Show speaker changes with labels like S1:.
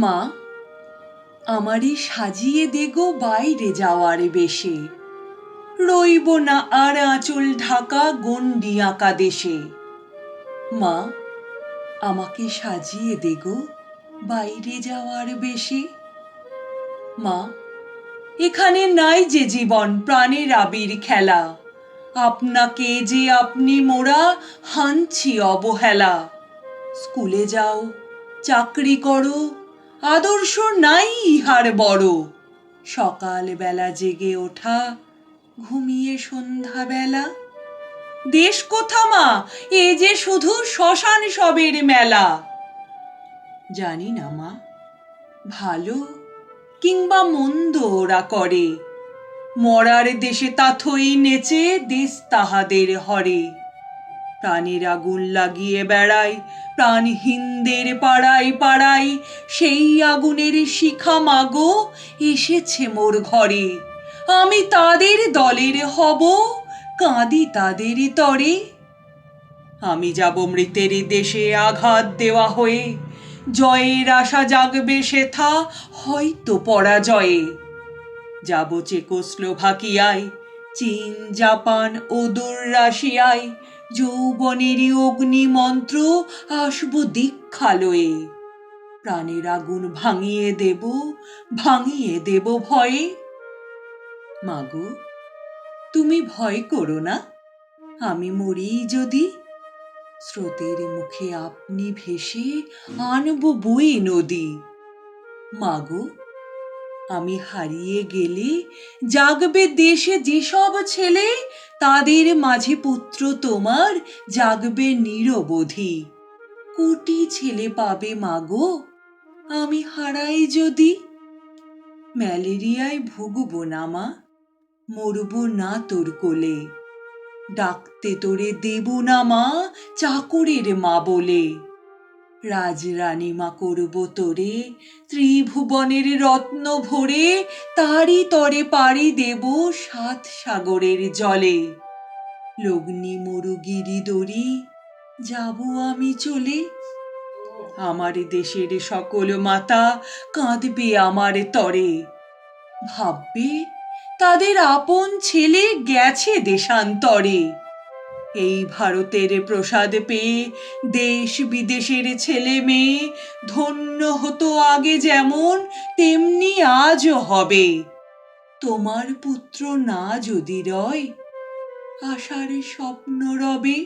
S1: মা, আমারে সাজিয়ে দেগো বাইরে যাওয়ার বেশে, রইব না আর আঁচল ঢাকা গণ্ডি আঁকা দেশে। মা, আমাকে সাজিয়ে দেগো বাইরে যাওয়ার বেশে। মা, এখানে নাই যে জীবন প্রাণের আবির খেলা, আপনাকে যে আপনি মোরা হানছি অবহেলা। স্কুলে যাও, চাকরি করো, আদর্শ নাই ইহার বড়, সকাল বেলা জেগে ওঠা, ঘুমিয়ে সন্ধ্যা বেলা। দেশ কোথা মা, এ যে শুধু শ্মশান সবের মেলা। জানি না মা, ভালো কিংবা মন্দ ওরা করে, মরার দেশে তাথই নেচে দেশ তাহাদের হরে। প্রাণের আগুন লাগিয়ে বেড়ায় প্রাণহীনদের পাড়ায় পাড়ায়, সেই আগুনের শিখা মাগো এসেছে মোর ঘরে। আমি তাদের দলের হব, কাঁদি তাদের তরে। আমি যাব মৃতের দেশে আঘাত দেওয়া হয়ে, জয়ের আশা জাগবে সেথা হয়তো পরাজয়ে। যাব চেকোস্লোভাকিয়ায়, চীন জাপান ও দূর রাশিয়ায়, যৌবনেরই অগ্নি মন্ত্র আসবো দীক্ষালয়ে। প্রাণের আগুন ভাঙিয়ে দেব ভয়ে। মাগো, তুমি ভয় করো না, আমি মরি যদি, স্রোতের মুখে আপনি ভেসে আনবো বয়ে নদী। মাগো, আমি হারিয়ে গেলে জাগবে দেশে যেসব ছেলে, তাদের মাঝে পুত্র তোমার জাগবে নিরবধি। কোটি ছেলে পাবে মাগো আমি হারাই যদি। ম্যালেরিয়ায় ভুগবো না মা, মরবো না তোর কোলে, ডাকতে তোরে দেব না মা চাকরের মা বলে। রাজরানীমা করব তোরে ত্রিভুবনের রত্ন ভরে, তারি তরে পাড়ি দেব 7 সাগরের জলে। লগ্নি মরুগিরি দড়ি যাব আমি চলে। আমার দেশের সকল মাতা কাঁদবে আমার তরে, ভাববে তাদের আপন ছেলে গেছে দেশান্তরে। এই ভারতের প্রসাদ পেয়ে দেশ বিদেশের ছেলে মেয়ে ধন্য হতো আগে যেমন, তেমনি আজও হবে। তোমার পুত্র না যদি রয়, আশার স্বপ্ন রবে।